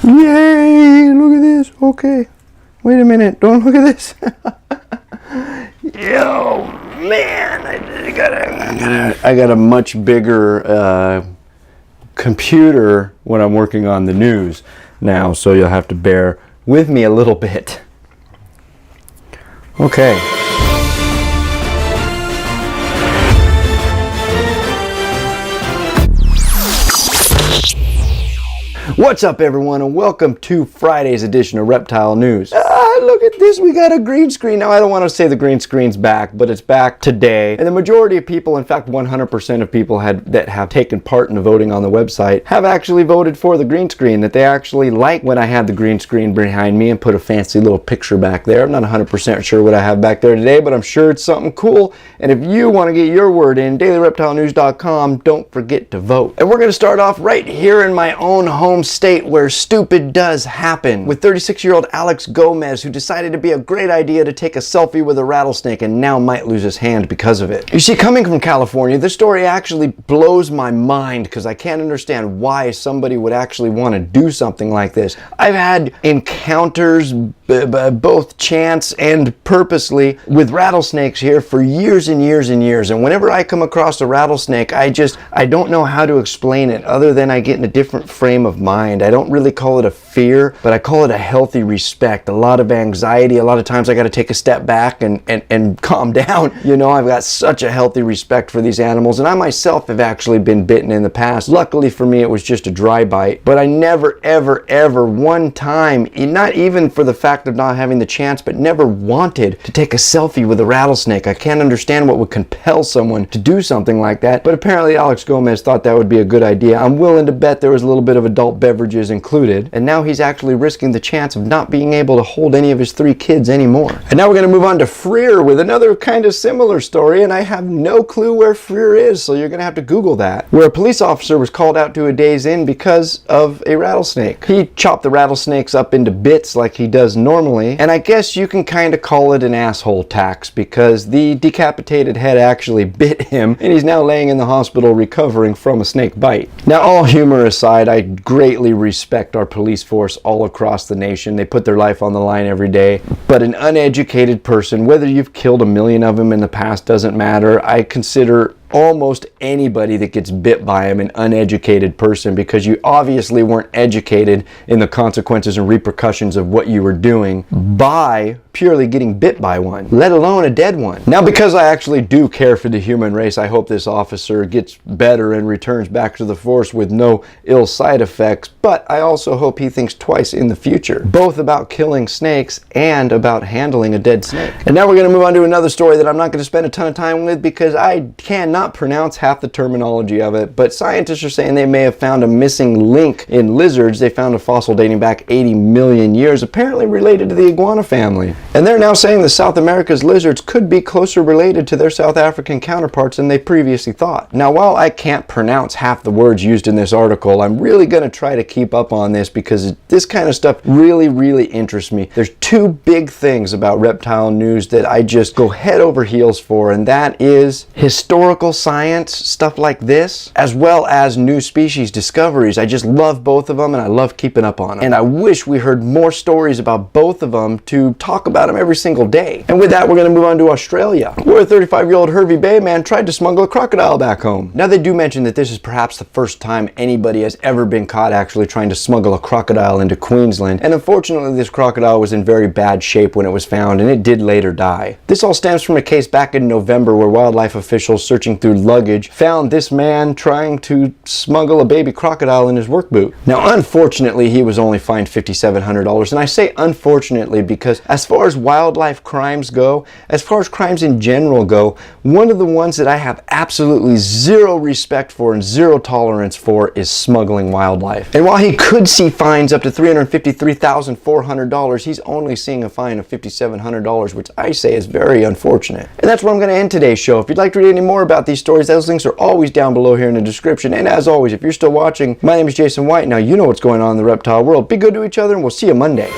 Yay! Look at this. Okay. Wait a minute. Don't look at this. Yo, man! I got a much bigger computer when I'm working on the news now, so you'll have to bear with me a little bit. Okay. What's up, everyone, and welcome to Friday's edition of Reptile News. Look at this, we got a green screen. Now, I don't want to say the green screen's back, but it's back today. And the majority of people, in fact 100% of people that have taken part in the voting on the website, have actually voted for the green screen, that they actually like when I had the green screen behind me and put a fancy little picture back there. I'm not 100% sure what I have back there today, but I'm sure it's something cool. And if you want to get your word in, dailyreptilenews.com, don't forget to vote. And we're going to start off right here in my own home state where stupid does happen, with 36-year-old Alex Gomez, who decided to be a great idea to take a selfie with a rattlesnake and now might lose his hand because of it. You see, coming from California, this story actually blows my mind because I can't understand why somebody would actually want to do something like this. I've had encounters, both chance and purposely, with rattlesnakes here for years and years and years, and whenever I come across a rattlesnake, I don't know how to explain it other than I get in a different frame of mind. I don't really call it a fear, but I call it a healthy respect. A lot of anxiety. A lot of times I got to take a step back and calm down. You know, I've got such a healthy respect for these animals, and I myself have actually been bitten in the past. Luckily for me, it was just a dry bite, but I never, ever one time, not even for the fact of not having the chance, but never wanted to take a selfie with a rattlesnake. I can't understand what would compel someone to do something like that, but apparently Alex Gomez thought that would be a good idea. I'm willing to bet there was a little bit of adult beverages included, and now he's actually risking the chance of not being able to hold any of his 3 kids anymore. And now we're going to move on to Freer with another kind of similar story, and I have no clue where Freer is, so you're going to have to Google that, where a police officer was called out to a Days Inn because of a rattlesnake. He chopped the rattlesnakes up into bits like he does normally, and I guess you can kind of call it an asshole tax because the decapitated head actually bit him, and he's now laying in the hospital recovering from a snake bite. Now, all humor aside, I greatly respect our police force all across the nation. They put their life on the line every day. But an uneducated person, whether you've killed a million of them in the past, doesn't matter. I consider almost anybody that gets bit by him an uneducated person, because you obviously weren't educated in the consequences and repercussions of what you were doing by purely getting bit by one, let alone a dead one. Now, because I actually do care for the human race, I hope this officer gets better and returns back to the force with no ill side effects, but I also hope he thinks twice in the future, both about killing snakes and about handling a dead snake. And now we're going to move on to another story that I'm not going to spend a ton of time with because I cannot pronounce half the terminology of it, but scientists are saying they may have found a missing link in lizards. They found a fossil dating back 80 million years, apparently related to the iguana family. And they're now saying that South America's lizards could be closer related to their South African counterparts than they previously thought. Now, while I can't pronounce half the words used in this article, I'm really going to try to keep up on this because this kind of stuff really interests me. There's 2 big things about reptile news that I just go head over heels for, and that is historical science, stuff like this, as well as new species discoveries. I just love both of them, and I love keeping up on them. And I wish we heard more stories about both of them to talk about them every single day. And with that, we're going to move on to Australia, where a 35-year-old Hervey Bay man tried to smuggle a crocodile back home. Now, they do mention that this is perhaps the first time anybody has ever been caught actually trying to smuggle a crocodile into Queensland, and unfortunately this crocodile was in very bad shape when it was found, and it did later die. This all stems from a case back in November where wildlife officials searching through luggage found this man trying to smuggle a baby crocodile in his work boot. Now, unfortunately, he was only fined $5,700, and I say unfortunately because as far as wildlife crimes go, as far as crimes in general go, one of the ones that I have absolutely zero respect for and zero tolerance for is smuggling wildlife. And while he could see fines up to $353,400, he's only seeing a fine of $5,700, which I say is very unfortunate. And that's where I'm going to end today's show. If you'd like to read any more about these stories, those links are always down below here in the description. And as always, if you're still watching, my name is Jason White. Now you know what's going on in the reptile world. Be good to each other, and we'll see you Monday.